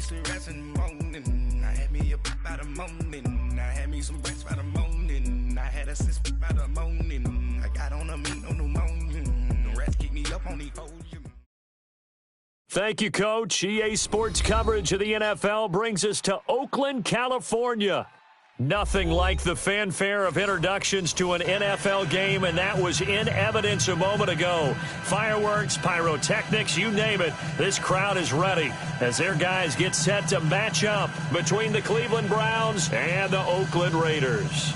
some rest in the morning. I had me up by the morning. I had me some rest by the morning. I had a sister by the morning. I got on a meat on the morning. The rest keep me up on the podium. Thank you, Coach. EA Sports coverage of the NFL brings us to Oakland, California. Nothing like the fanfare of introductions to an NFL game, and that was in evidence a moment ago. Fireworks, pyrotechnics, you name it. This crowd is ready as their guys get set to match up between the Cleveland Browns and the Oakland Raiders.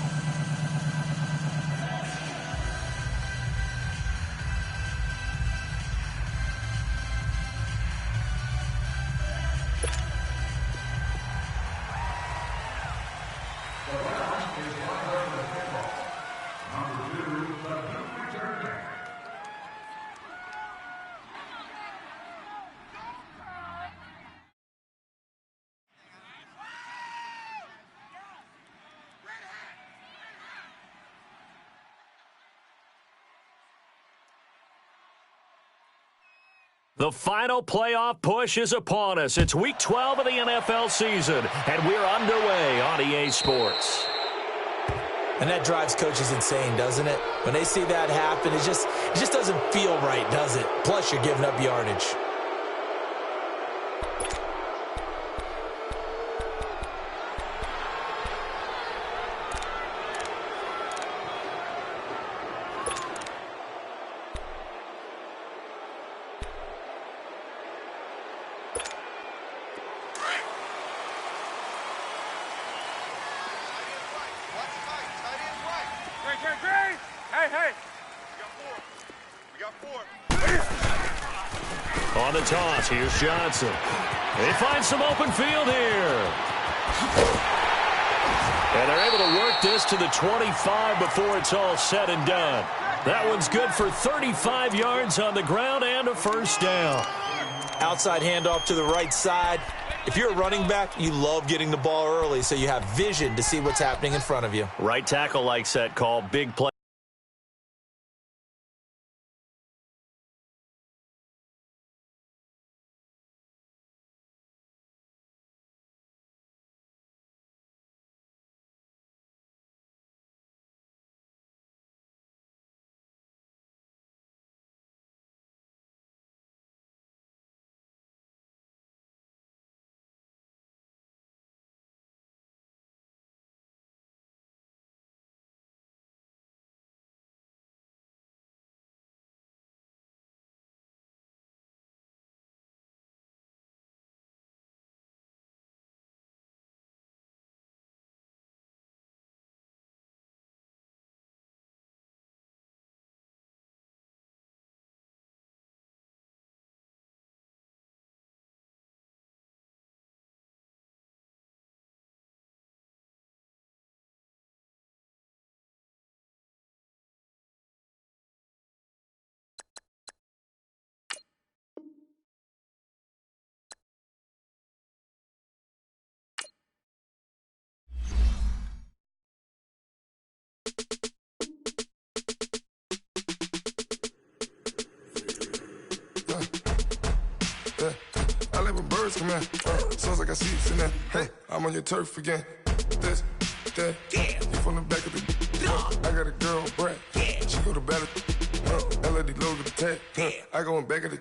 The final playoff push is upon us. It's Week 12 of the NFL season, and we're underway on EA Sports. And that drives coaches insane, doesn't it? When they see that happen, it just doesn't feel right, does it? Plus, you're giving up yardage. On the toss, here's Johnson. They find some open field here. And they're able to work this to the 25 before it's all said and done. That one's good for 35 yards on the ground and a first down. Outside handoff to the right side. If you're a running back, you love getting the ball early so you have vision to see what's happening in front of you. Right tackle likes that call. Big play. I like when birds come in. Sounds like I see you in there. Hey, I'm on your turf again. This, that, you from the back of the. I got a girl, Brad. She go to battle. LED logo the tag. I go in back of the.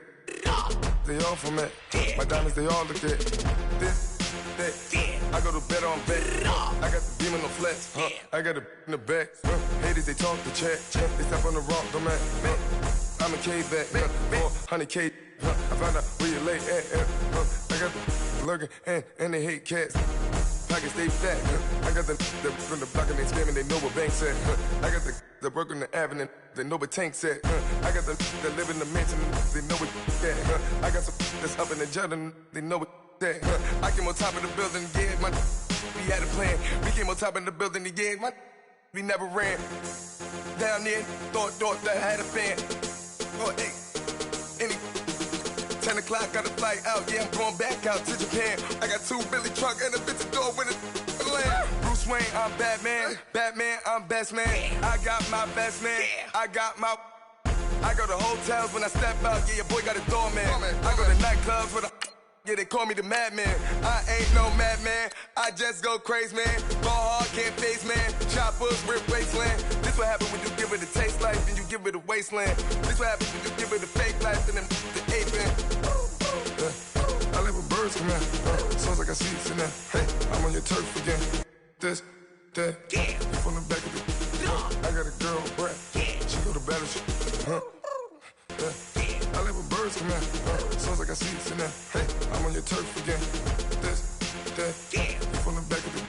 They all from that. My diamonds, they all look at. This, that. I go to bed on bed. I got the beam on the flex. I got it in the back. Haters, they talk the chat. They step on the rock, the man. I'm a K-back. 400K. I found out where you lay at. I got the lurking and they hate cats. Pockets they fat. I got the from the block and they scamming. They know what banks at. I got the work on the avenue. They know what tanks at. I got the live in the mansion. They know what that. I got some that's up in the Jordan. They know what that. I came on top of the building. Yeah, my we had a plan. We came on top of the building. Yeah, my we never ran. Down there, thought that I had a fan. Oh, hey, any 10 o'clock, got a flight out. Yeah, I'm going back out to Japan. I got 2 Billy truck and a bitch door with a land. Bruce Wayne, I'm Batman. Batman, I'm best man. I got my best man. I got my. I go to hotels when I step out. Yeah, your boy got a doorman. I go to nightclubs with a. Yeah, they call me the madman. I ain't no madman. I just go crazy, man. Ball hard, can't face, man. Choppers, rip wasteland. This what happens when you give it a taste life and you give it a wasteland. This what happens when you give it a fake life and then the aping. I live with birds come in. Sounds like I see it in there. Hey, I'm on your turf again. This, that, yeah. From the back of the. I got a girl, Brett. She go to battle. I live with birds come in. Sounds like I see it in there. Hey, I'm on your turf again. This, that, yeah. From the back of the.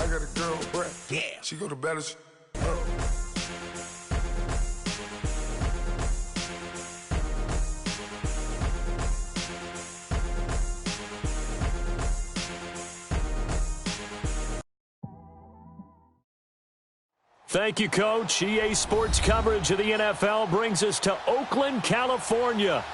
I got a girl, Brett. She go to battle. Thank you, Coach. EA Sports coverage of the NFL brings us to Oakland, California.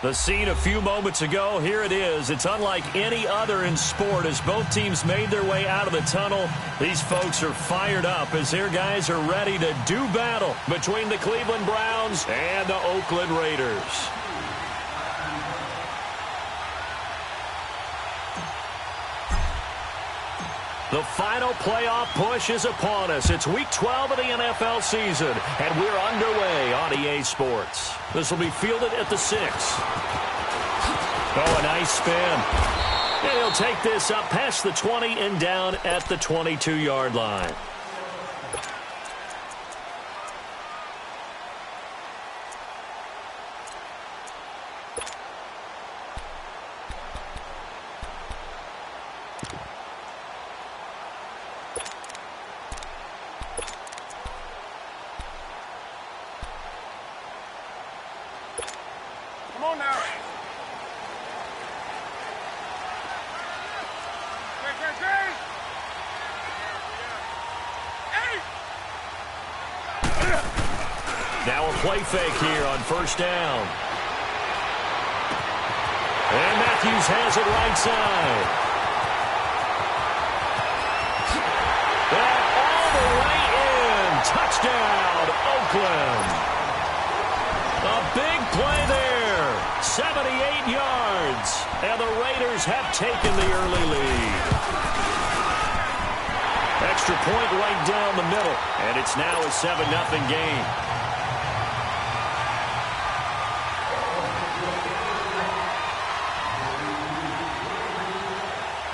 The scene a few moments ago, here it is. It's unlike any other in sport as both teams made their way out of the tunnel. These folks are fired up as their guys are ready to do battle between the Cleveland Browns and the Oakland Raiders. The final playoff push is upon us. It's Week 12 of the NFL season, and we're underway on EA Sports. This will be fielded at the 6. Oh, a nice spin. And he'll take this up past the 20 and down at the 22-yard line. Come on now. Now a play fake here on first down. And Matthews has it right side. And all the way in. Touchdown, Oakland. A big play there. 78 yards. And the Raiders have taken the early lead. Extra point right down the middle. And it's now a 7-0 game.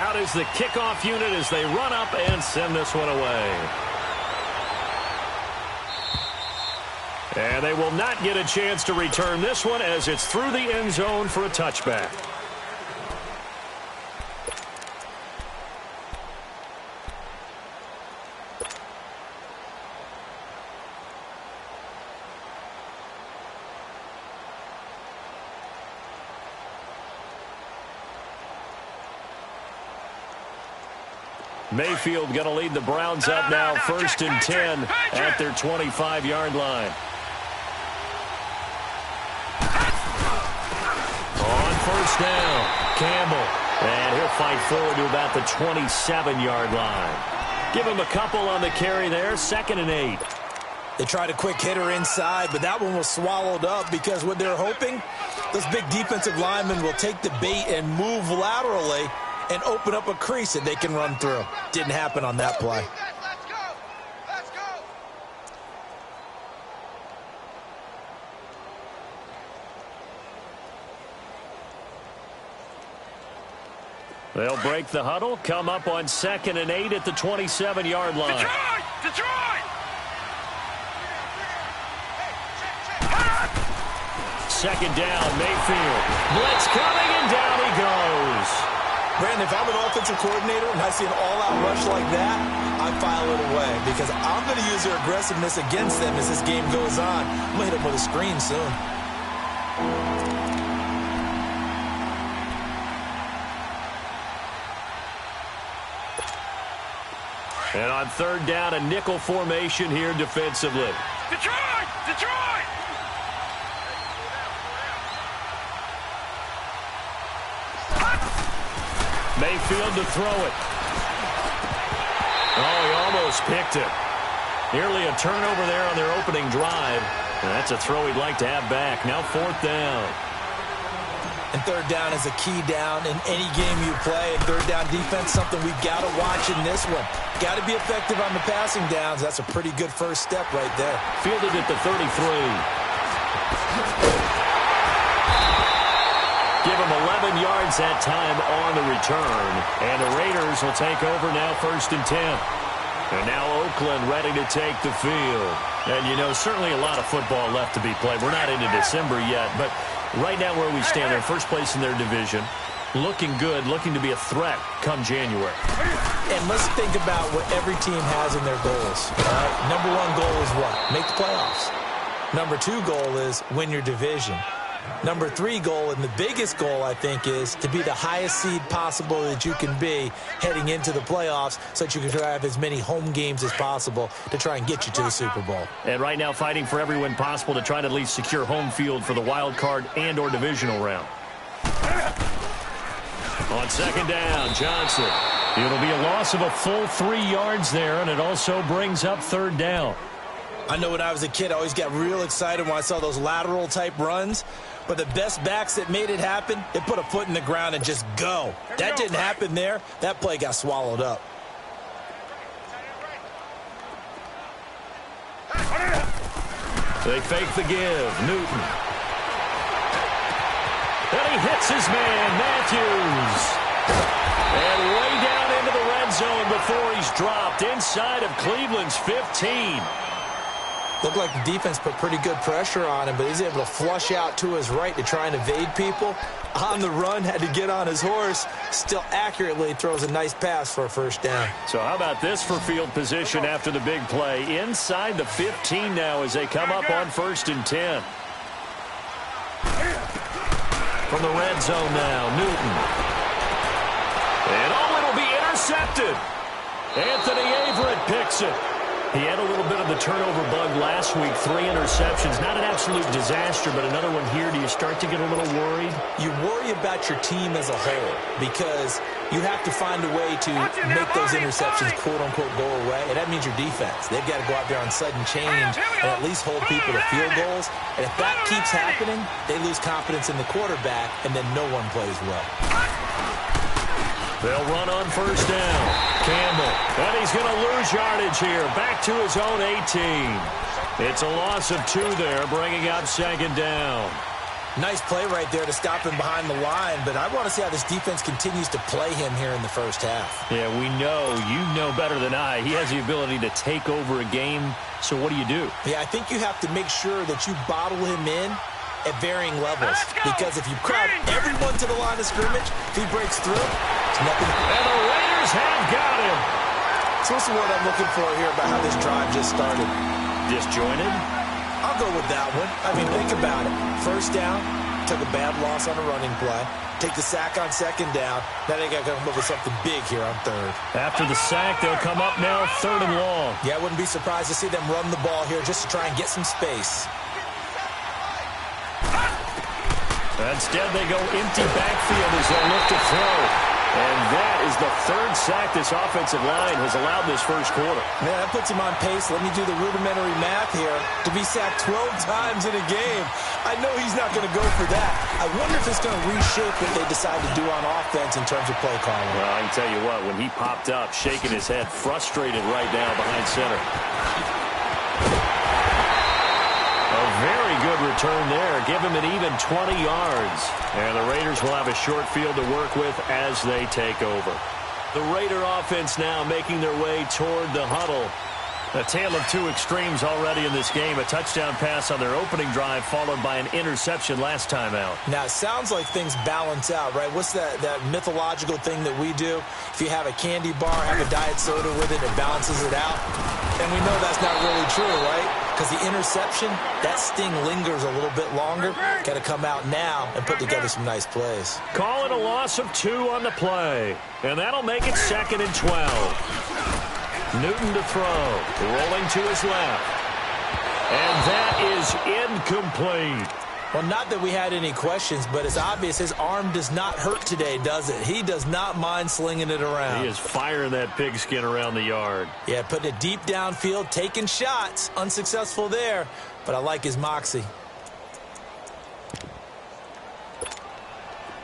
Out is the kickoff unit as they run up and send this one away. And they will not get a chance to return this one as it's through the end zone for a touchback. Mayfield going to lead the Browns up now, 1st and 10 at their 25-yard line. On first down, Campbell. And he'll fight forward to about the 27-yard line. Give him a couple on the carry there, 2nd and 8. They tried a quick hitter inside, but that one was swallowed up because what they're hoping, those big defensive linemen will take the bait and move laterally and open up a crease that they can run through. Didn't happen on that play. Let's go! Let's go! They'll break the huddle, come up on 2nd and 8 at the 27-yard line. Detroit! Second down, Mayfield. Blitz coming, and down he goes. Brandon, if I'm an offensive coordinator and I see an all-out rush like that, I file it away because I'm going to use their aggressiveness against them as this game goes on. I'm going to hit them with a screen soon. And on 3rd down, a nickel formation here defensively. Detroit! Mayfield to throw it. Oh, he almost picked it. Nearly a turnover there on their opening drive. And that's a throw he'd like to have back. Now 4th down. And third down is a key down in any game you play. And third down defense, something we've got to watch in this one. Got to be effective on the passing downs. That's a pretty good first step right there. Fielded at the 33. Give him 11 yards that time on the return. And the Raiders will take over now, 1st and 10. And now Oakland ready to take the field. And, you know, certainly a lot of football left to be played. We're not into December yet, but right now where we stand, they're first place in their division. Looking good, looking to be a threat come January. And let's think about what every team has in their goals. All right? Number one goal is what? Make the playoffs. Number two goal is win your division. Number three goal, and the biggest goal, I think, is to be the highest seed possible that you can be heading into the playoffs so that you can have as many home games as possible to try and get you to the Super Bowl. And right now fighting for every win possible to try to at least secure home field for the wild card and or divisional round. On second down, Johnson. It'll be a loss of a full 3 yards there, and it also brings up third down. I know when I was a kid, I always got real excited when I saw those lateral-type runs. But the best backs that made it happen, they put a foot in the ground and just go. That didn't happen there. That play got swallowed up. They fake the give. Newton. And he hits his man, Matthews. And way down into the red zone before he's dropped inside of Cleveland's 15. Looked like the defense put pretty good pressure on him, but he's able to flush out to his right to try and evade people. On the run, had to get on his horse. Still accurately throws a nice pass for a first down. So how about this for field position after the big play? Inside the 15 now as they come up on 1st and 10. From the red zone now, Newton. And it'll be intercepted. Anthony Averett picks it. He had a little bit of the turnover bug last week, 3 interceptions. Not an absolute disaster, but another one here. Do you start to get a little worried? You worry about your team as a whole because you have to find a way to make those interceptions, quote-unquote, go away, and that means your defense. They've got to go out there on sudden change and at least hold people to field goals. And if that keeps happening, they lose confidence in the quarterback, and then no one plays well. They'll run on first down. Campbell. And he's going to lose yardage here. Back to his own 18. It's a loss of 2 there, bringing up second down. Nice play right there to stop him behind the line, but I want to see how this defense continues to play him here in the first half. Yeah, we know. You know better than I. He has the ability to take over a game, so what do you do? Yeah, I think you have to make sure that you bottle him in at varying levels, because if you crowd everyone to the line of scrimmage, if he breaks through, it's nothing. And the Raiders have got him. So what's the word I'm looking for here about how this drive just started? Disjointed? I'll go with that one. I mean, think about it. First down, took a bad loss on a running play. Take the sack on second down. Now they got to come up with something big here on third. After the sack, they'll come up now 3rd and long. Yeah, I wouldn't be surprised to see them run the ball here just to try and get some space. Instead, they go empty backfield as they look to throw. And that is the 3rd sack this offensive line has allowed this first quarter. Man, that puts him on pace. Let me do the rudimentary math here. To be sacked 12 times in a game, I know he's not going to go for that. I wonder if it's going to reshape what they decide to do on offense in terms of play calling. Well, I can tell you what, when he popped up, shaking his head, frustrated right now behind center. Very good return there. Give him an even 20 yards. And the Raiders will have a short field to work with as they take over. The Raider offense now making their way toward the huddle. A tale of 2 extremes already in this game. A touchdown pass on their opening drive followed by an interception last time out. Now, it sounds like things balance out, right? What's that mythological thing that we do? If you have a candy bar, have a diet soda with it, it balances it out. And we know that's not really true, right? Because the interception, that sting lingers a little bit longer. Got to come out now and put together some nice plays. Call it a loss of 2 on the play. And that'll make it 2nd and 12. Newton to throw. Rolling to his left. And that is incomplete. Well, not that we had any questions, but it's obvious his arm does not hurt today, does it? He does not mind slinging it around. He is firing that pigskin around the yard. Yeah, putting it deep downfield, taking shots. Unsuccessful there, but I like his moxie.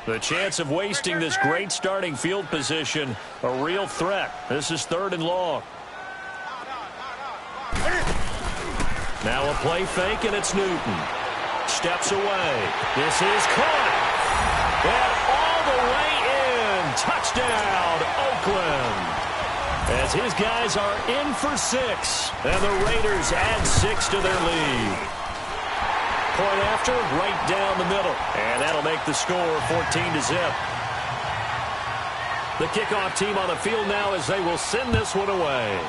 The chance of wasting this great starting field position, a real threat. This is 3rd and long. Now a play fake, and it's Newton. Steps away. This is caught. And all the way in. Touchdown, Oakland. As his guys are in for 6. And the Raiders add 6 to their lead. Point after, right down the middle. And that'll make the score 14-0. The kickoff team on the field now as they will send this one away.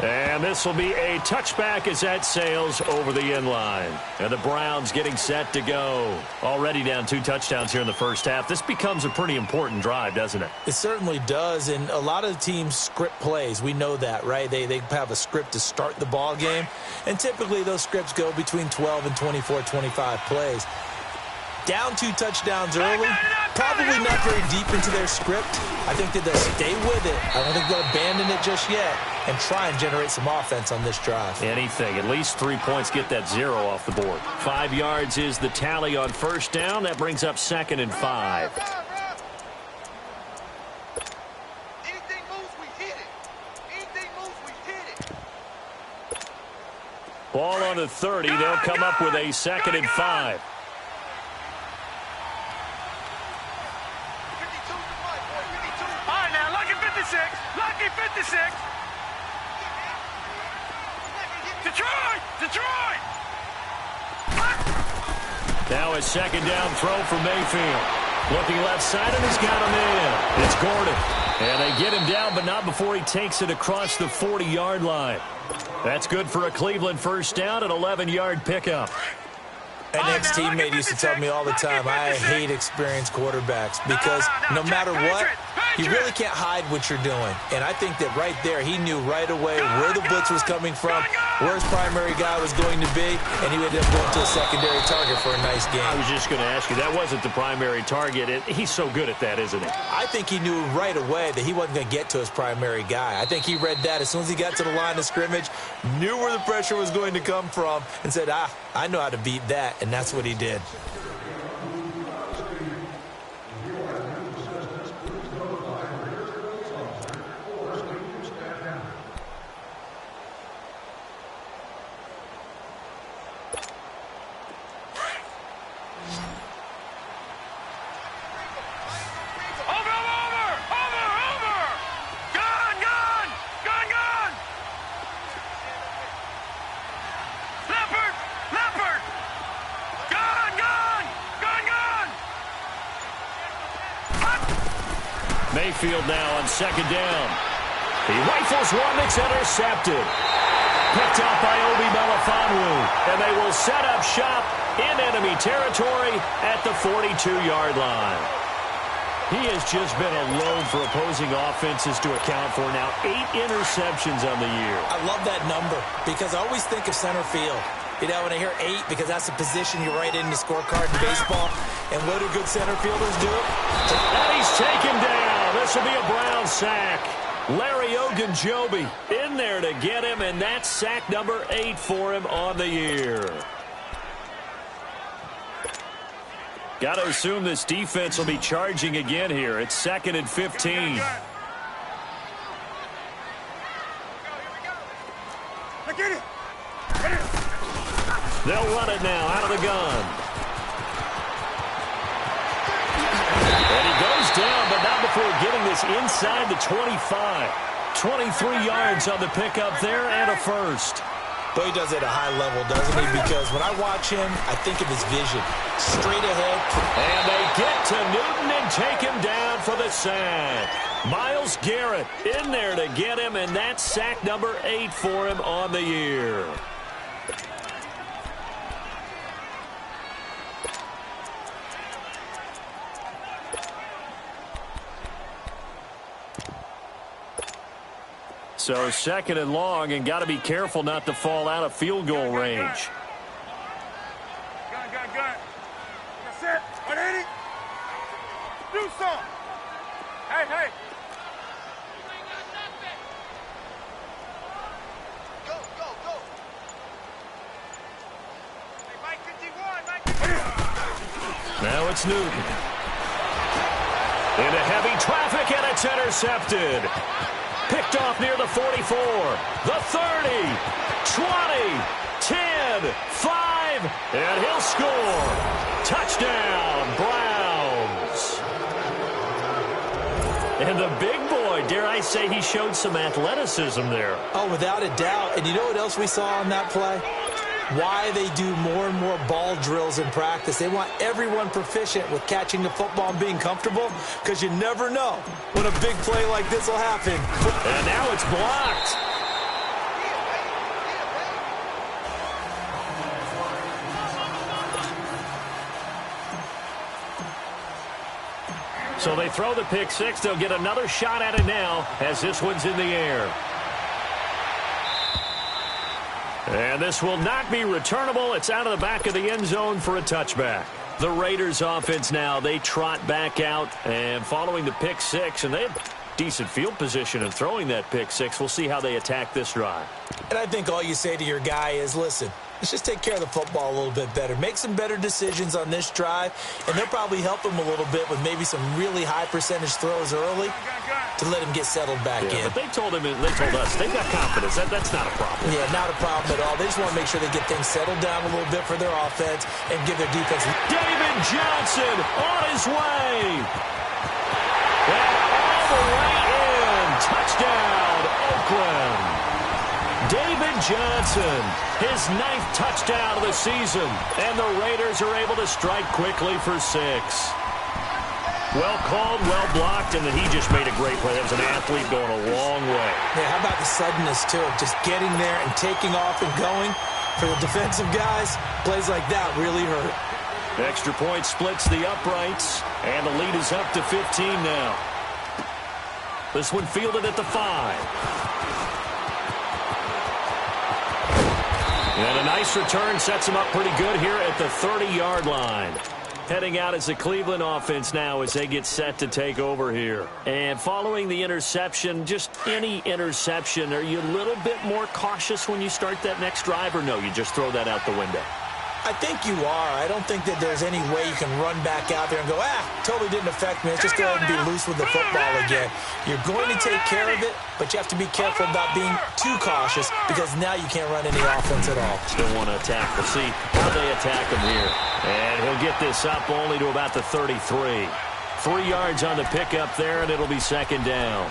And this will be a touchback as that sails over the end line. And the Browns getting set to go. Already down 2 touchdowns here in the first half. This becomes a pretty important drive, doesn't it? It certainly does, and a lot of teams script plays. We know that, right? They have a script to start the ball game, and typically those scripts go between 12 and 24, 25 plays. Down 2 touchdowns early, probably not very deep into their script. I think that they'll stay with it. I don't think they'll abandon it just yet and try and generate some offense on this drive. Anything. At least 3 points. Get that 0 off the board. 5 yards is the tally on first down. That brings up 2nd and 5. Anything moves, we hit it. Anything moves, we hit it. Ball on the 30. They'll come up with a 2nd and 5. Lucky 56. Detroit! Detroit! Now a 2nd down throw for Mayfield. Looking left side, and he's got him in. It's Gordon. And they get him down, but not before he takes it across the 40-yard line. That's good for a Cleveland first down, an 11-yard pickup. An ex-teammate used to tell me all the time, I hate experienced quarterbacks because no matter what, you really can't hide what you're doing. And I think that right there, he knew right away where the blitz was coming from, where his primary guy was going to be, and he ended up going to a secondary target for a nice game. I was just going to ask you, that wasn't the primary target. He's so good at that, isn't he? I think he knew right away that he wasn't going to get to his primary guy. I think he read that as soon as he got to the line of scrimmage, knew where the pressure was going to come from, and said, I know how to beat that, and that's what he did. Mayfield now on 2nd down. He rifles one that's intercepted. Picked up by Obi Melifonwu. And they will set up shop in enemy territory at the 42-yard line. He has just been a load for opposing offenses to account for now. 8 interceptions on the year. I love that number because I always think of center field. You know, when I hear 8, because that's the position you write in the scorecard in baseball. And what do good center fielders do? And he's taken down. This will be a Brown sack. Larry Ogunjobi in there to get him, and that's sack number 8 for him on the year. Got to assume this defense will be charging again here. It's 2nd and 15. They'll run it now out of the gun. And he goes down, but not before getting this inside the 25. 23 yards on the pickup there and a first. But he does it at a high level, doesn't he? Because when I watch him, I think of his vision. Straight ahead. And they get to Newton and take him down for the sack. Myles Garrett in there to get him, and that's sack number 8 for him on the year. So 2nd and long, and got to be careful not to fall out of field goal range. Gun. That's it. 180. Do something. Hey. Go. Hey, Mike 51, Mike 51. Now it's Newton. Into heavy traffic, and it's intercepted. Picked off near the 44, the 30, 20, 10, 5, and he'll score. Touchdown, Browns. And the big boy, dare I say, he showed some athleticism there. Oh, without a doubt. And you know what else we saw on that play? Why they do more and more ball drills in practice. They want everyone proficient with catching the football and being comfortable, because you never know when a big play like this will happen. And now it's blocked. So they throw the pick six. They'll get another shot at it now as this one's in the air. And this will not be returnable. It's out of the back of the end zone for a touchback. The Raiders offense now, they trot back out and following the pick six, and they have decent field position in throwing that pick six. We'll see how they attack this drive. And I think all you say to your guy is, listen, let's just take care of the football a little bit better. Make some better decisions on this drive, and they'll probably help him a little bit with maybe some really high percentage throws early to let him get settled back in. But they told us, they've got confidence. That's not a problem. Yeah, not a problem at all. They just want to make sure they get things settled down a little bit for their offense and give their defense. David Johnson on his way. And all the way in. Touchdown, Oakland. David Johnson, his 9th touchdown of the season, and the Raiders are able to strike quickly for 6. Well called, well blocked, and then he just made a great play. That was an athlete going a long way. Yeah, how about the suddenness, too, of just getting there and taking off and going? For the defensive guys, plays like that really hurt. Extra point splits the uprights, and the lead is up to 15 now. This one fielded at the 5. And a nice return sets him up pretty good here at the 30-yard line. Heading out as the Cleveland offense now as they get set to take over here. And following the interception, just any interception, are you a little bit more cautious when you start that next drive, or no, you just throw that out the window? I think you are. I don't think that there's any way you can run back out there and go, totally didn't affect me. Let's just go ahead and be loose with the football again. You're going to take care of it, but you have to be careful about being too cautious, because now you can't run any offense at all. Still want to attack. We'll see how they attack him here. And he'll get this up only to about the 33. 3 yards on the pickup there, and it'll be second down.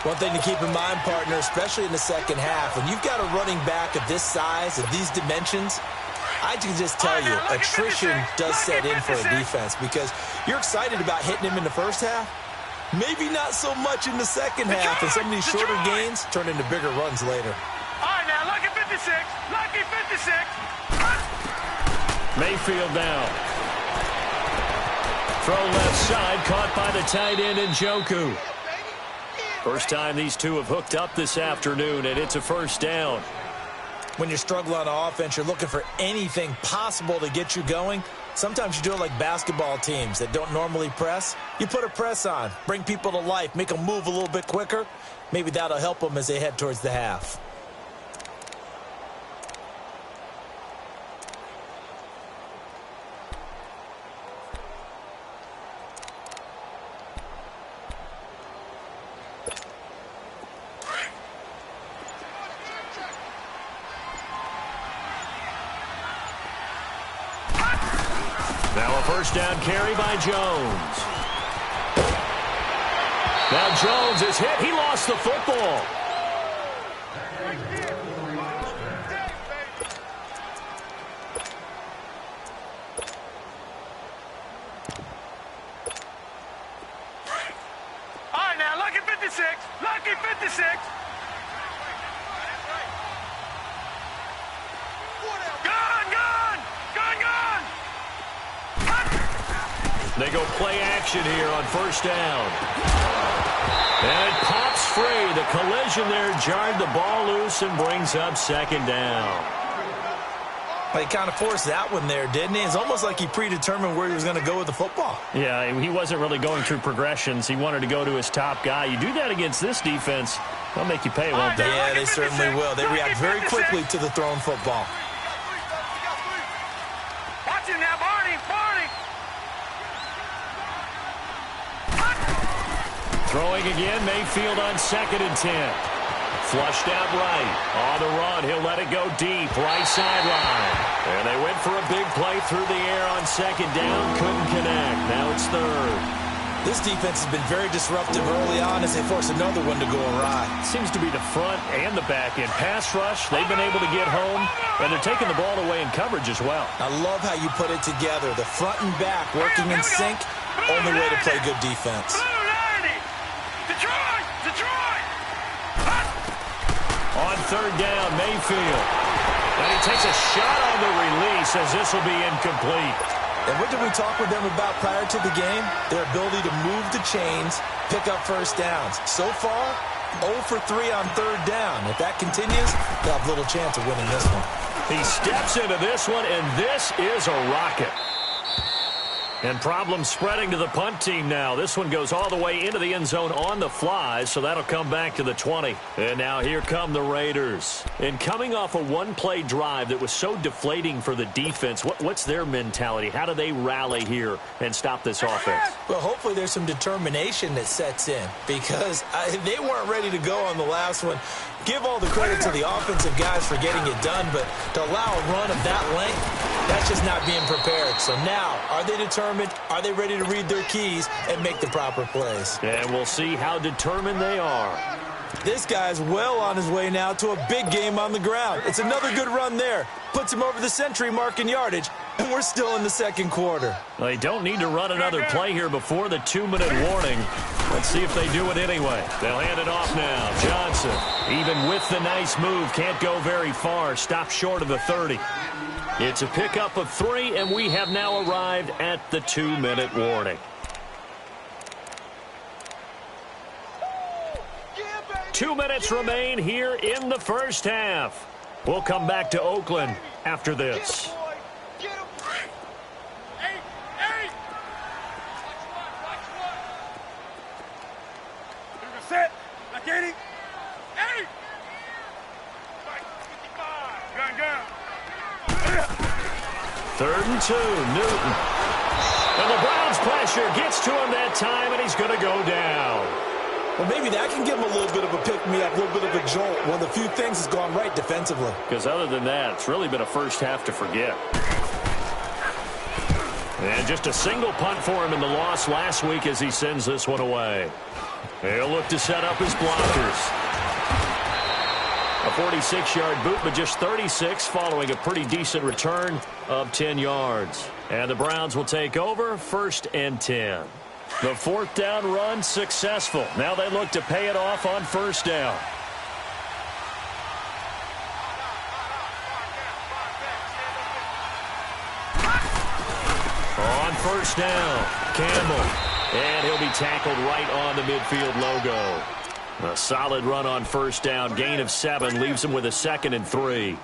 One thing to keep in mind, partner, especially in the second half, when you've got a running back of this size, of these dimensions, I can just tell you, attrition does set in for a defense, because you're excited about hitting him in the first half. Maybe not so much in the second half, and some of these shorter gains turn into bigger runs later. All right, now, lucky 56. Lucky 56. Mayfield now. Throw left side, caught by the tight end Njoku. First time these two have hooked up this afternoon, and it's a first down. When you're struggling on offense, you're looking for anything possible to get you going. Sometimes you do it like basketball teams that don't normally press. You put a press on, bring people to life, make them move a little bit quicker. Maybe that'll help them as they head towards the half. Now a first down carry by Jones. Now Jones is hit. He lost the football. All right, now, lucky 56. Lucky 56. They go play action here on first down. And it pops free. The collision there jarred the ball loose and brings up second down. Well, he kind of forced that one there, didn't he? It's almost like he predetermined where he was going to go with the football. Yeah, he wasn't really going through progressions. He wanted to go to his top guy. You do that against this defense, they'll make you pay, won't they? Yeah, they certainly will. They react very quickly to the thrown football. Watch him now, Barney. Barney. Throwing again, Mayfield on 2nd and 10. Flushed out right. On the run, he'll let it go deep, right sideline. And they went for a big play through the air on 2nd down. Couldn't connect. Now it's 3rd. This defense has been very disruptive early on as they force another one to go awry. Seems to be the front and the back end. Pass rush, they've been able to get home, and they're taking the ball away in coverage as well. I love how you put it together. The front and back working in sync, only way to play good defense. On 3rd down, Mayfield. And he takes a shot on the release as this will be incomplete. And what did we talk with them about prior to the game? Their ability to move the chains, pick up first downs. So far, 0 for 3 on 3rd down. If that continues, they'll have little chance of winning this one. He steps into this one, and this is a rocket. And problems spreading to the punt team now. This one goes all the way into the end zone on the fly, so that'll come back to the 20. And now here come the Raiders. And coming off a one-play drive that was so deflating for the defense, what's their mentality? How do they rally here and stop this offense? Well, hopefully there's some determination that sets in because they weren't ready to go on the last one. Give all the credit to the offensive guys for getting it done, but to allow a run of that length, that's just not being prepared. So now, are they determined? Are they ready to read their keys and make the proper plays? And we'll see how determined they are. This guy's well on his way now to a big game on the ground. It's another good run there. Puts him over the century mark in yardage, and we're still in the 2nd quarter. They don't need to run another play here before the 2-minute warning. Let's see if they do it anyway. They'll hand it off now. Johnson, even with the nice move, can't go very far. Stopped short of the 30. It's a pickup of 3, and we have now arrived at the 2-minute warning. 2 minutes remain here in the first half. We'll come back to Oakland after this. Set. I get it. 3rd and 2, Newton. And the Browns' pressure gets to him that time, and he's going to go down. Well, maybe that can give him a little bit of a pick-me-up, a little bit of a jolt. One of the few things that's gone right defensively. Because other than that, it's really been a first half to forget. And just a single punt for him in the loss last week as he sends this one away. He'll look to set up his blockers. A 46-yard boot, but just 36 following a pretty decent return of 10 yards. And the Browns will take over 1st and 10. The 4th down run successful. Now they look to pay it off on 1st down. On 1st down, Campbell. And he'll be tackled right on the midfield logo. A solid run on 1st down. Gain of 7 leaves him with a 2nd and 3.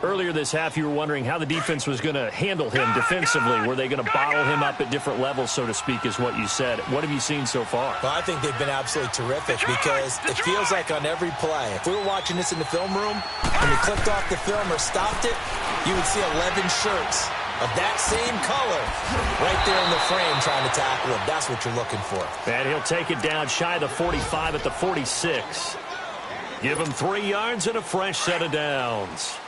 Earlier this half, you were wondering how the defense was going to handle him defensively. Were they going to bottle him up at different levels, so to speak, is what you said. What have you seen so far? Well, I think they've been absolutely terrific because it feels like on every play, if we were watching this in the film room, when we clicked off the film or stopped it, you would see 11 shirts of that same color right there in the frame trying to tackle him. That's what you're looking for. And he'll take it down shy of the 45 at the 46. Give him 3 yards and a fresh set of downs.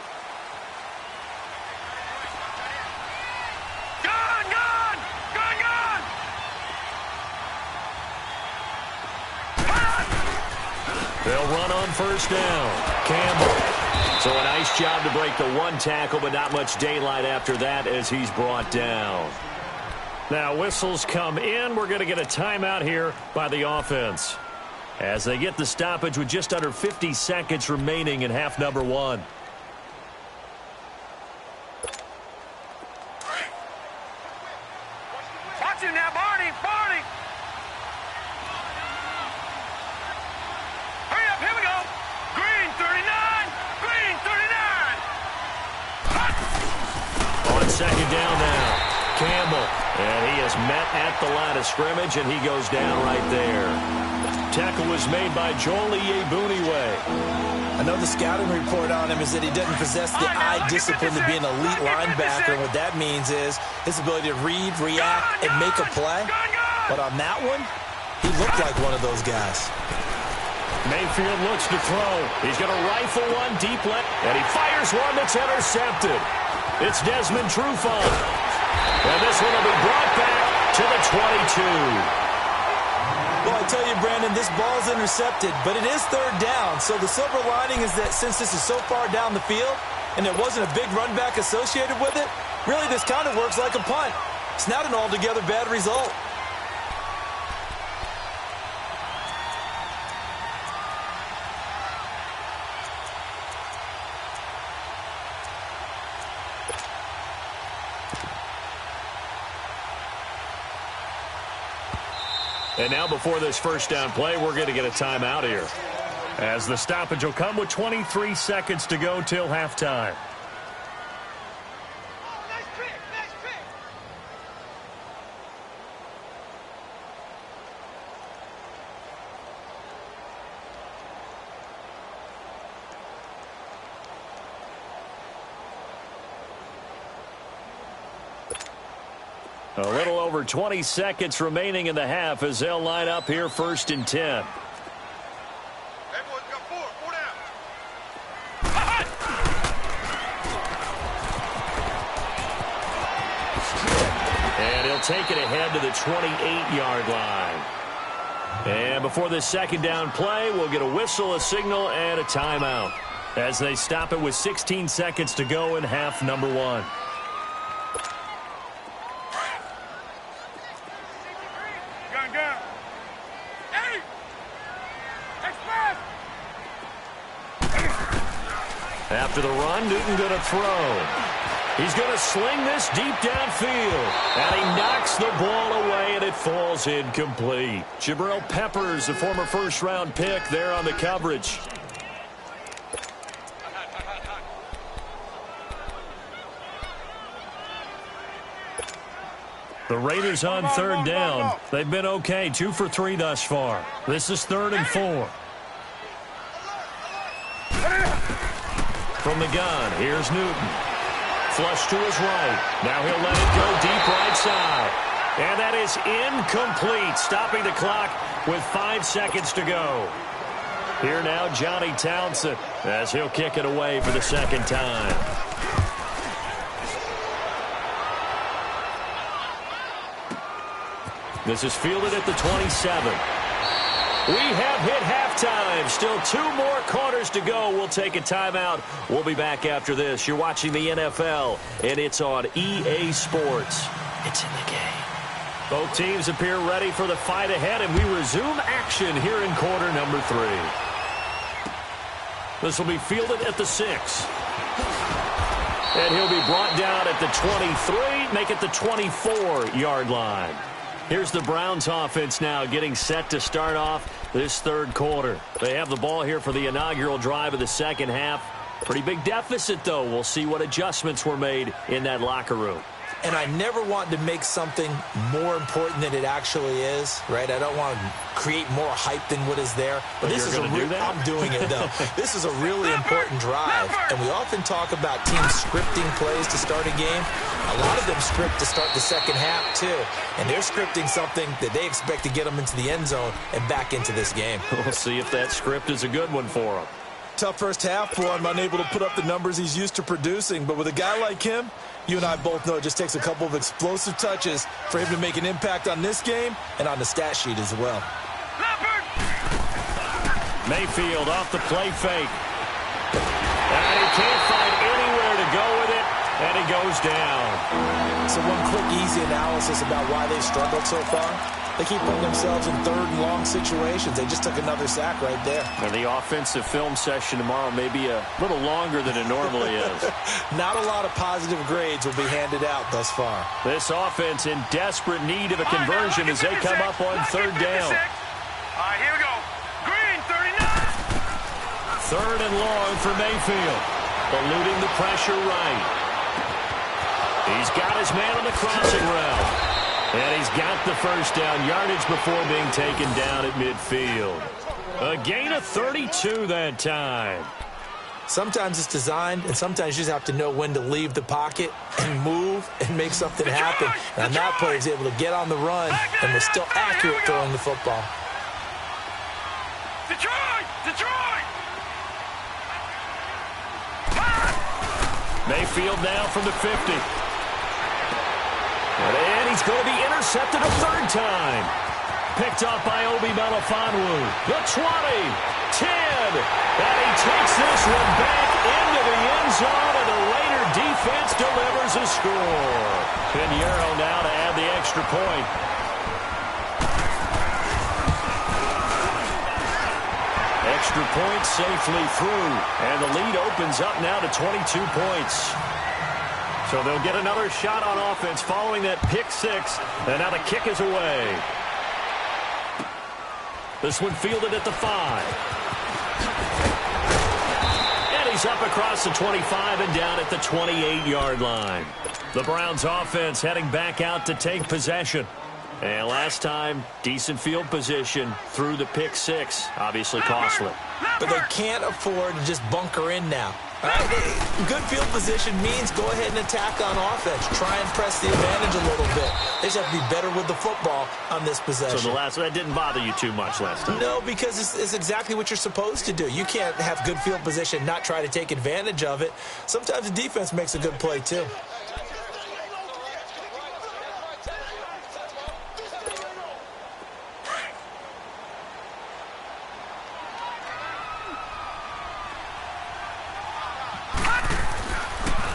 They'll run on 1st down. Campbell. So a nice job to break the 1 tackle, but not much daylight after that as he's brought down. Now whistles come in. We're going to get a timeout here by the offense as they get the stoppage with just under 50 seconds remaining in half number 1. Watch it now, Barney. Barney. Hurry up. Here we go. Green 39. Green 39. On 2nd down now, Campbell. And he is met at the line of scrimmage, and he goes down right there. Tackle was made by Joel Iyiegbuniwe. I know the scouting report on him is that he doesn't possess the eye discipline to be an elite linebacker. What that means is his ability to read, react, and make a play. But on that one, He looked like one of those guys. Mayfield looks to throw. He's going to rifle one deep left, and he fires one that's intercepted. It's Desmond Trufant. And this one will be brought back to the 22. Well, I tell you, Brandon, this ball's intercepted, but it is third down. So the silver lining is that since this is so far down the field and there wasn't a big run back associated with it, really this kind of works like a punt. It's not an altogether bad result. And now before this first down play, we're going to get a timeout here, as the stoppage will come with 23 seconds to go till halftime. Oh, nice trick, nice trick. A little over 20 seconds remaining in the half as they'll line up here first and 10. Hey, boys, got four down. And he'll take it ahead to the 28-yard line. And before this second down play, we'll get a whistle, a signal, and a timeout as they stop it with 16 seconds to go in half number one. Gun. Hey! Express! After the run, Newton going to throw. He's going to sling this deep downfield. And he knocks the ball away, and it falls incomplete. Jabril Peppers, the former first-round pick, there on the coverage. The Raiders on third down. They've been okay, 2 for 3 thus far. This is 3rd and 4. From the gun, here's Newton. Flush to his right. Now he'll let it go deep right side. And that is incomplete, stopping the clock with 5 seconds to go. Here now, Johnny Townsend, as he'll kick it away for the second time. This is fielded at the 27. We have hit halftime. Still 2 more quarters to go. We'll take a timeout. We'll be back after this. You're watching the NFL, and it's on EA Sports. It's in the game. Both teams appear ready for the fight ahead, and we resume action here in quarter number 3. This will be fielded at the 6. And he'll be brought down at the 23, make it the 24-yard line. Here's the Browns offense now getting set to start off this third quarter. They have the ball here for the inaugural drive of the second half. Pretty big deficit, though. We'll see what adjustments were made in that locker room. And I never want to make something more important than it actually is, right? I don't want to create more hype than what is there. But this is I'm doing it, though. This is a really important drive. And we often talk about teams scripting plays to start a game. A lot of them script to start the second half, too. And they're scripting something that they expect to get them into the end zone and back into this game. We'll see if that script is a good one for them. Tough first half for him, unable to put up the numbers he's used to producing. But with a guy like him, you and I both know it just takes a couple of explosive touches for him to make an impact on this game and on the stat sheet as well. Mayfield off the play fake. And he can't find anywhere to go with it, and he goes down. So one quick, easy analysis about why they've struggled so far. They keep putting themselves in third and long situations. They just took another sack right there. And the offensive film session tomorrow may be a little longer than it normally is. Not a lot of positive grades will be handed out thus far. This offense in desperate need of a conversion as they come up on third down. All right, here we go. Green, 39. Third and long for Mayfield. Eluding the pressure right. He's got his man on the crossing route. And he's got the first down yardage before being taken down at midfield. A gain of 32 that time. Sometimes it's designed, and sometimes you just have to know when to leave the pocket and move and make something happen. And that player is able to get on the run and was still accurate throwing the football. Detroit! Detroit! Mayfield now from the 50. And he's going to be intercepted a third time. Picked up by Obi Melifonwu. The 20, 10, and he takes this one back into the end zone, and the Raider defense delivers a score. Pinheiro now to add the extra point. Extra point safely through, and the lead opens up now to 22 points. So they'll get another shot on offense following that pick six, and now the kick is away. This one fielded at the 5. And he's up across the 25 and down at the 28-yard line. The Browns offense heading back out to take possession. And last time, decent field position through the pick six. Obviously costly. But they can't afford to just bunker in now. Right? Good field position means go ahead and attack on offense. Try and press the advantage a little bit. They just have to be better with the football on this possession. So that didn't bother you too much last time? No, because it's exactly what you're supposed to do. You can't have good field position, not try to take advantage of it. Sometimes the defense makes a good play, too.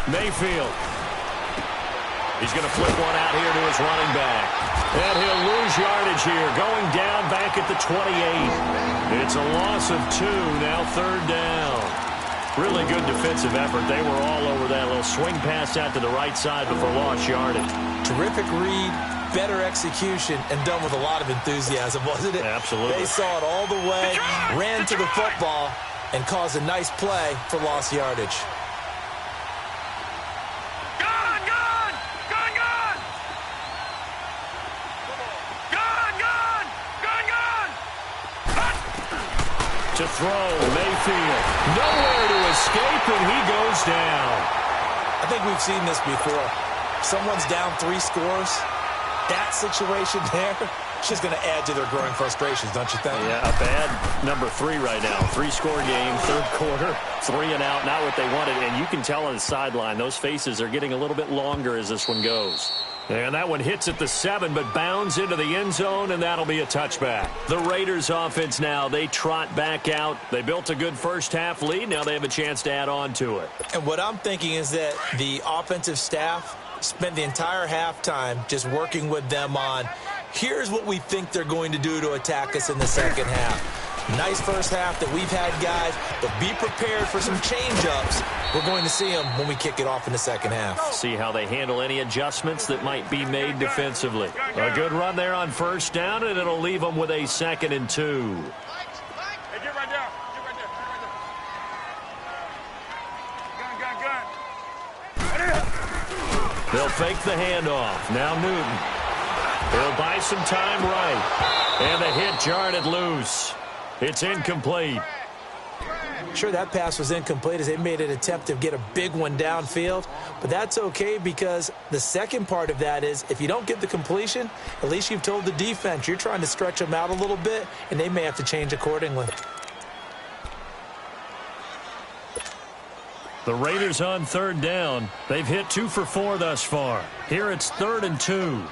Mayfield. He's going to flip one out here to his running back. And he'll lose yardage here, going down back at the 28. It's a loss of 2, now third down. Really good defensive effort. They were all over that little swing pass out to the right side before lost yardage. Terrific read, better execution, and done with a lot of enthusiasm, wasn't it? Absolutely. They saw it all the way, ran to the football, and caused a nice play for lost yardage. To throw, Mayfield. Nowhere to escape, and he goes down. I think we've seen this before. Someone's down 3 scores. That situation there, it's just going to add to their growing frustrations, don't you think? Yeah, a bad number 3 right now. 3-score game, third quarter, 3 and out, not what they wanted. And you can tell on the sideline, those faces are getting a little bit longer as this one goes. And that one hits at the 7, but bounds into the end zone, and that'll be a touchback. The Raiders offense now, they trot back out. They built a good first-half lead. Now they have a chance to add on to it. And what I'm thinking is that the offensive staff spent the entire halftime just working with them on, here's what we think they're going to do to attack us in the second half. Nice first half that we've had, guys, but be prepared for some change-ups. We're going to see them when we kick it off in the second half. See how they handle any adjustments that might be made defensively. A good run there on first down, and it'll leave them with a 2nd and 2. Hey, get right there. Get right there. Get right there. Gun. They'll fake the handoff. Now Newton. He'll buy some time right. And the hit jarred it loose. It's incomplete. Sure, that pass was incomplete as they made an attempt to get a big one downfield, but that's okay because the second part of that is if you don't get the completion, at least you've told the defense you're trying to stretch them out a little bit, and they may have to change accordingly. The Raiders on third down. They've hit 2 for 4 thus far. Here it's 3rd and 2.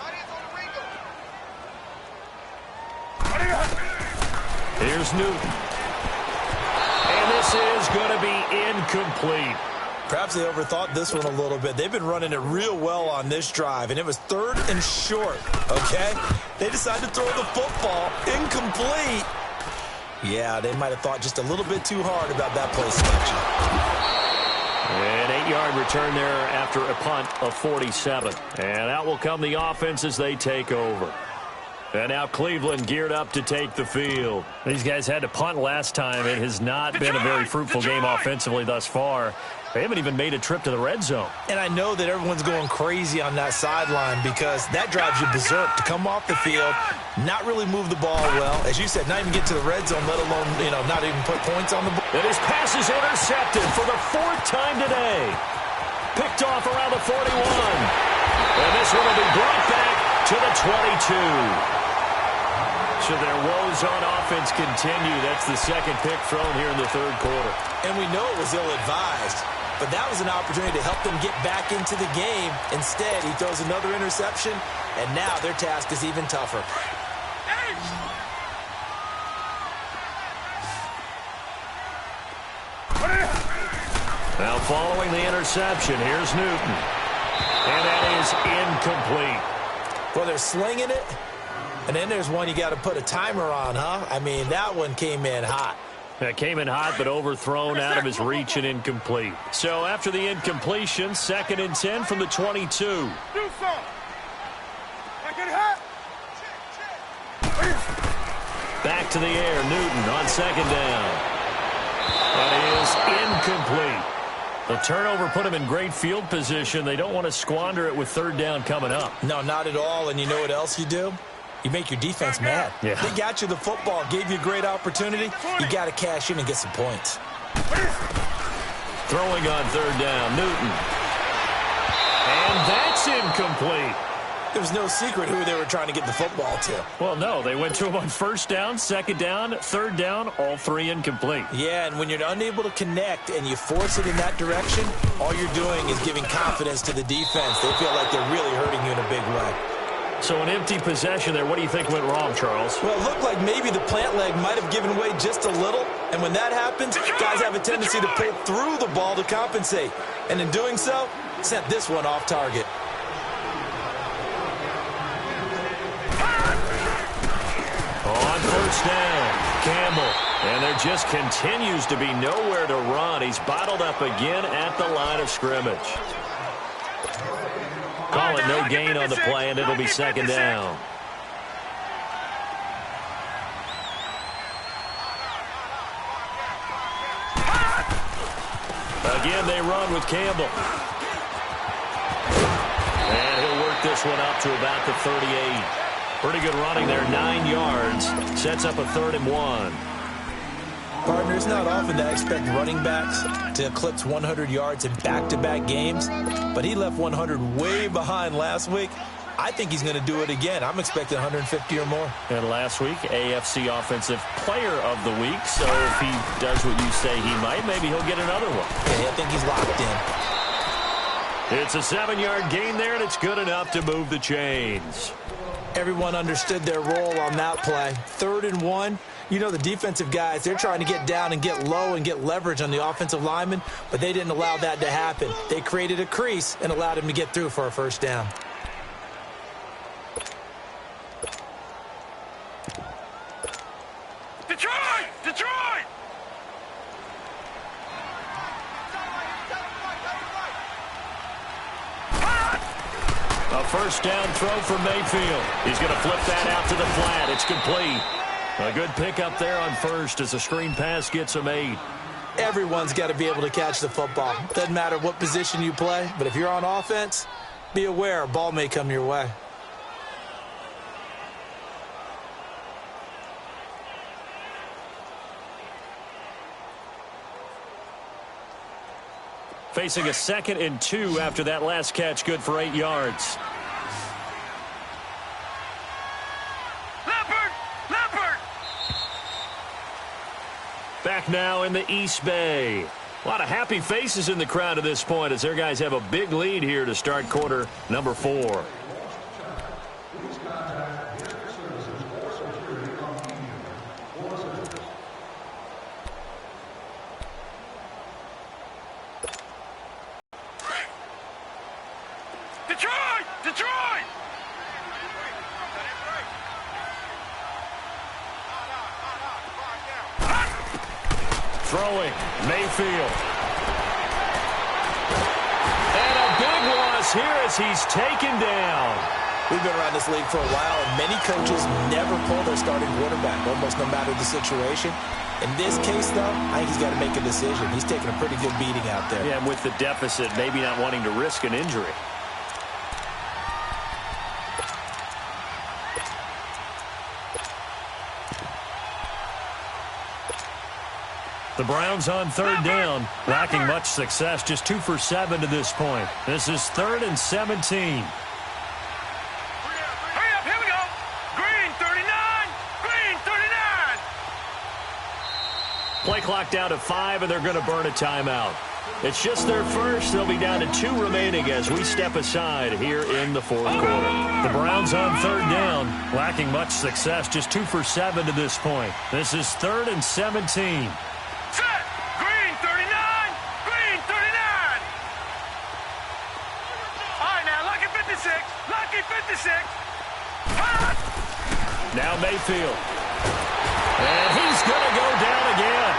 Here's Newton. And this is going to be incomplete. Perhaps they overthought this one a little bit. They've been running it real well on this drive, and it was 3rd and short, okay? They decided to throw the football incomplete. Yeah, they might have thought just a little bit too hard about that play selection. An 8-yard return there after a punt of 47. And out will come the offense as they take over. And now Cleveland geared up to take the field. These guys had to punt last time. It has not been a very fruitful game offensively thus far. They haven't even made a trip to the red zone. And I know that everyone's going crazy on that sideline because that drives you berserk to come off the field, not really move the ball well. As you said, not even get to the red zone, let alone, not even put points on the board. And his pass is intercepted for the 4th time today. Picked off around the 41. And this one will be brought back to the 22. So their woes on offense continue. That's the second pick thrown here in the 3rd quarter. And we know it was ill-advised, but that was an opportunity to help them get back into the game. Instead, he throws another interception, and now their task is even tougher. Now following the interception, here's Newton. And that is incomplete. Well, they're slinging it. And then there's one you got to put a timer on, huh? I mean, that one came in hot. That came in hot, but overthrown out of his reach and incomplete. So after the incompletion, 2nd and 10 from the 22. Do something. I get hot. Back to the air, Newton on 2nd down. That is incomplete. The turnover put him in great field position. They don't want to squander it with 3rd down coming up. No, not at all. And you know what else you do? You make your defense mad. Yeah. They got you the football, gave you a great opportunity. You got to cash in and get some points. Throwing on 3rd down, Newton. And that's incomplete. There was no secret who they were trying to get the football to. Well, no, they went to him on 1st down, 2nd down, 3rd down, all 3 incomplete. Yeah, and when you're unable to connect and you force it in that direction, all you're doing is giving confidence to the defense. They feel like they're really hurting you in a big way. So an empty possession there. What do you think went wrong, Charles? Well, it looked like maybe the plant leg might have given way just a little. And when that happens, guys have a tendency to pull through the ball to compensate. And in doing so, sent this one off target. On 1st down, Campbell. And there just continues to be nowhere to run. He's bottled up again at the line of scrimmage. Call it no gain on the play, and it'll be 2nd down. Again, they run with Campbell. And he'll work this one up to about the 38. Pretty good running there, 9 yards. Sets up a 3rd and 1. Partner, it's not often that I expect running backs to eclipse 100 yards in back-to-back games, but he left 100 way behind last week. I think he's going to do it again. I'm expecting 150 or more. And last week, AFC Offensive Player of the Week. So if he does what you say he might, maybe he'll get another one. Yeah, I think he's locked in. It's a 7-yard gain there, and it's good enough to move the chains. Everyone understood their role on that play. 3rd and 1. You know, the defensive guys, they're trying to get down and get low and get leverage on the offensive lineman, but they didn't allow that to happen. They created a crease and allowed him to get through for a 1st down. Detroit! Detroit! A 1st down throw for Mayfield. He's going to flip that out to the flat. It's complete. A good pickup there on 1st as a screen pass gets him 8. Everyone's got to be able to catch the football. Doesn't matter what position you play, but if you're on offense, be aware a ball may come your way. Facing a 2nd and 2 after that last catch, good for 8 yards. Leopard! Back now in the East Bay. A lot of happy faces in the crowd at this point as their guys have a big lead here to start quarter number 4. Detroit! Throwing, Mayfield. And a big loss here as he's taken down. We've been around this league for a while, and many coaches never pull their starting quarterback, almost no matter the situation. In this case, though, I think he's got to make a decision. He's taking a pretty good beating out there. Yeah, with the deficit, maybe not wanting to risk an injury. The Browns on third down, lacking much success, just 2 for 7 to this point. This is 3rd and 17. Play clock down to 5, and they're going to burn a timeout. It's just their first. They'll be down to 2 remaining as we step aside here in the 4th quarter. The Browns on third down, lacking much success, just 2 for 7 to this point. This is 3rd and 17. Set! Green 39! Green 39! All right, now, Lucky 56! Lucky 56! Now Mayfield. And he's going to go down again.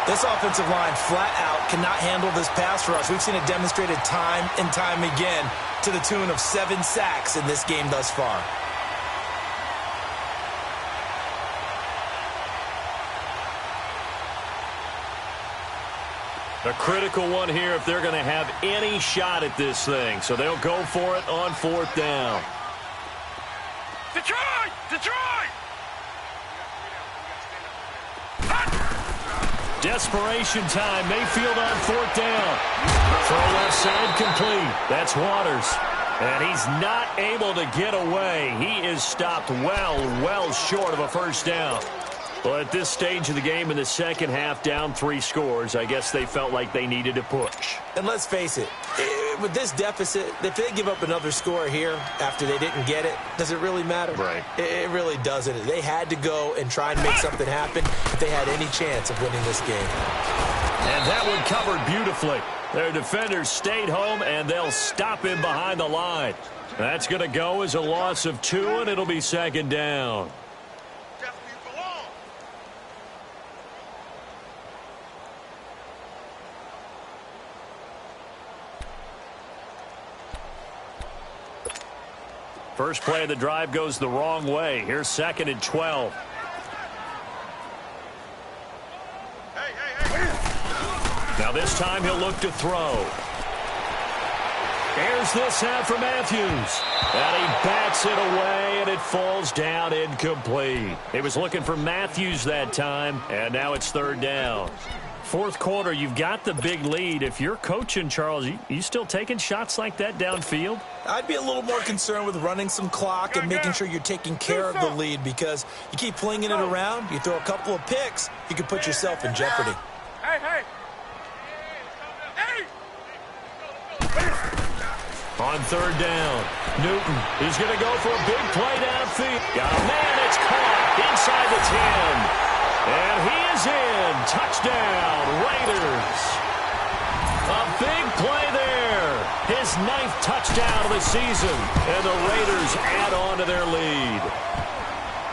This offensive line flat out cannot handle this pass rush. We've seen it demonstrated time and time again to the tune of 7 sacks in this game thus far. A critical one here if they're going to have any shot at this thing. So they'll go for it on 4th down. Detroit! Detroit! Desperation time. Mayfield on 4th down. Throw left side complete. That's Waters. And he's not able to get away. He is stopped well short of a first down. Well, at this stage of the game in the second half, down 3 scores, I guess they felt like they needed to push. And let's face it, with this deficit, if they give up another score here after they didn't get it, does it really matter? Right. It really doesn't. They had to go and try and make something happen if they had any chance of winning this game. And that one covered beautifully. Their defenders stayed home, and they'll stop him behind the line. That's going to go as a loss of 2, and it'll be 2nd down. First play of the drive goes the wrong way. Here's 2nd and 12. Now this time he'll look to throw. Here's this out for Matthews. And he bats it away, and it falls down incomplete. He was looking for Matthews that time, and now it's 3rd down. 4th quarter, you've got the big lead. If you're coaching, Charles, you still taking shots like that downfield? I'd be a little more concerned with running some clock and making sure you're taking care of the lead, because you keep flinging it around, you throw a couple of picks, you could put yourself in jeopardy. Hey! On 3rd down, Newton is going to go for a big play downfield. Got a man, it's caught inside the 10. And he is in. Touchdown, Raiders. A big play there. His 9th touchdown of the season. And the Raiders add on to their lead.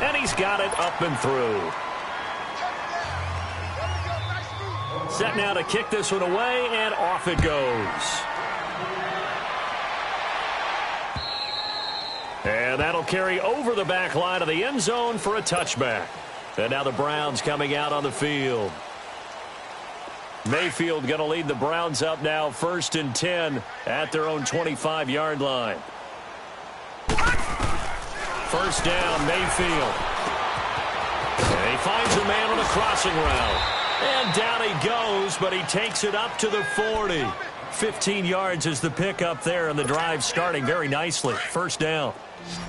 And he's got it up and through. Set now to kick this one away, and off it goes. And that'll carry over the back line of the end zone for a touchback. And now the Browns coming out on the field. Mayfield going to lead the Browns up now, 1st and 10 at their own 25-yard line. First down, Mayfield. And he finds a man on a crossing route. And down he goes, but he takes it up to the 40. 15 yards is the pickup there, and the drive starting very nicely. First down.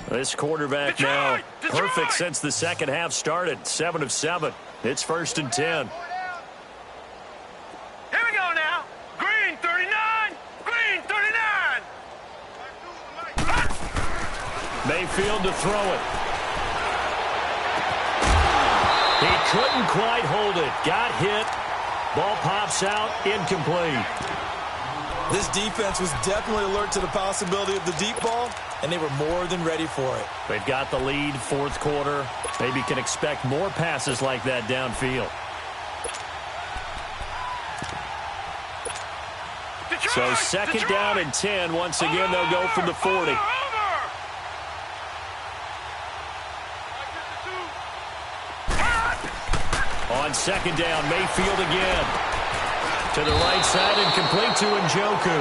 This quarterback now perfect since the second half started. 7 of 7. It's 1st and 10. Here we go now. Green 39. Green 39. Mayfield to throw it. He couldn't quite hold it. Got hit. Ball pops out. Incomplete. This defense was definitely alert to the possibility of the deep ball, and they were more than ready for it. They've got the lead, 4th quarter. Maybe can expect more passes like that downfield. So 2nd down and 10. Once again, they'll go from the 40. On 2nd down, Mayfield again. To the right side and complete to Njoku.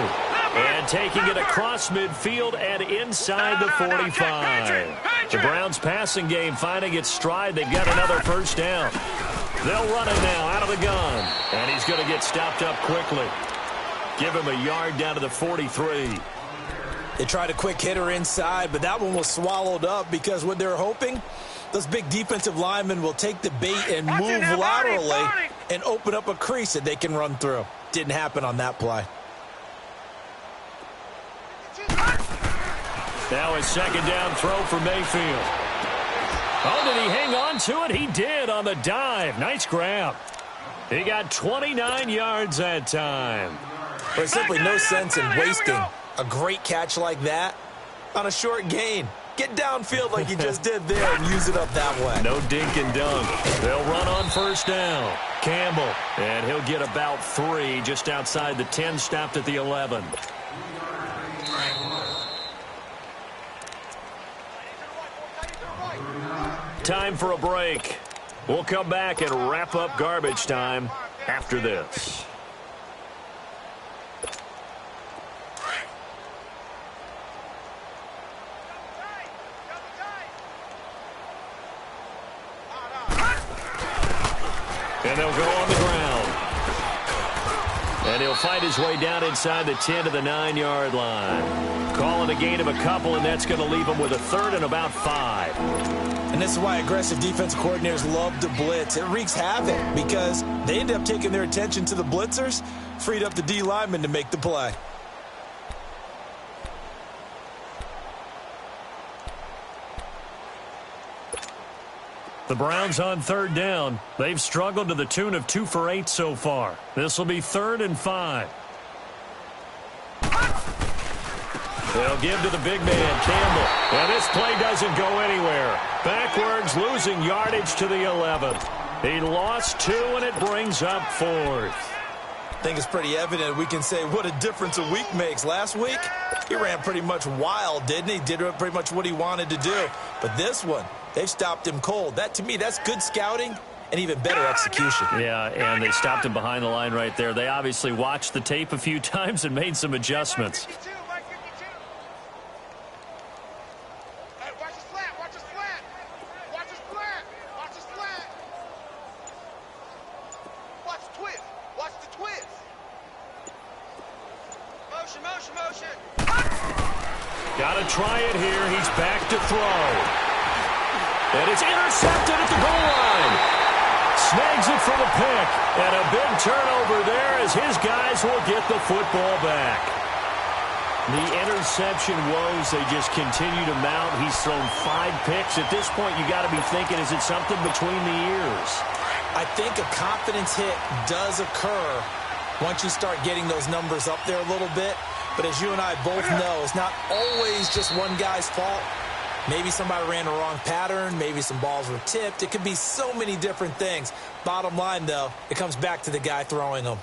And taking it across midfield and inside the 45. The Browns passing game finding its stride. They've got another first down. They'll run it now out of the gun. And he's going to get stopped up quickly. Give him a yard down to the 43. They tried a quick hitter inside, but that one was swallowed up because what they're hoping, those big defensive linemen will take the bait and move laterally and open up a crease that they can run through. Didn't happen on that play. Now a second down throw for Mayfield. Oh, did he hang on to it? He did on the dive. Nice grab. He got 29 yards that time. There's simply no sense in wasting a great catch like that on a short gain. Get downfield like you just did there and use it up that way. No dink and dunk. They'll run on first down. Campbell, and he'll get about 3 just outside the 10, stopped at the 11. Time for a break. We'll come back and wrap up garbage time after this. And they'll go on the ground. And he'll fight his way down inside the 10 to the 9-yard line. Calling a gain of a couple, and that's going to leave him with a third and about 5. And this is why aggressive defensive coordinators love to blitz. It wreaks havoc because they end up taking their attention to the blitzers, freed up the D lineman to make the play. The Browns on third down. They've struggled to the tune of 2 for 8 so far. This will be 3rd and 5. They'll give to the big man, Campbell. And this play doesn't go anywhere. Backwards, losing yardage to the 11. He lost 2, and it brings up 4th. I think it's pretty evident we can say what a difference a week makes. Last week, he ran pretty much wild, didn't he? Did pretty much what he wanted to do. But this one, they've stopped him cold. That, to me, that's good scouting and even better execution. Yeah, and they stopped him behind the line right there. They obviously watched the tape a few times and made some adjustments. Got to try it here. He's back to throw. And it's intercepted at the goal line. Snags it for the pick. And a big turnover there as his guys will get the football back. The interception woes, they just continue to mount. He's thrown 5 picks. At this point, you got to be thinking, is it something between the ears? I think a confidence hit does occur once you start getting those numbers up there a little bit. But as you and I both know, it's not always just one guy's fault. Maybe somebody ran the wrong pattern. Maybe some balls were tipped. It could be so many different things. Bottom line, though, it comes back to the guy throwing them.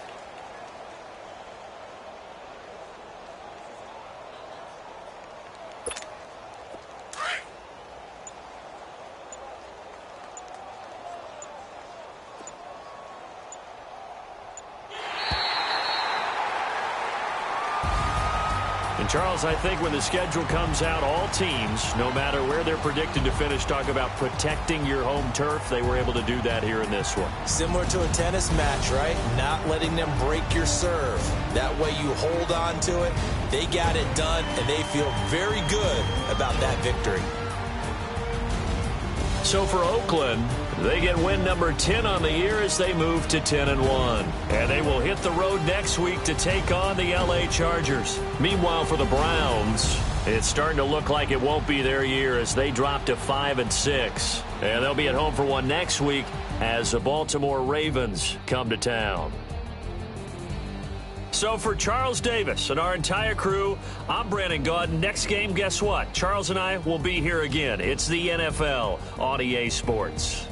Charles, I think when the schedule comes out, all teams, no matter where they're predicted to finish, talk about protecting your home turf. They were able to do that here in this one. Similar to a tennis match, right? Not letting them break your serve. That way you hold on to it. They got it done, and they feel very good about that victory. So for Oakland, they get win number 10 on the year as they move to 10-1. And they will hit the road next week to take on the LA Chargers. Meanwhile, for the Browns, it's starting to look like it won't be their year as they drop to 5-6. And they'll be at home for one next week as the Baltimore Ravens come to town. So for Charles Davis and our entire crew, I'm Brandon Gaudin. Next game, guess what? Charles and I will be here again. It's the NFL on EA Sports.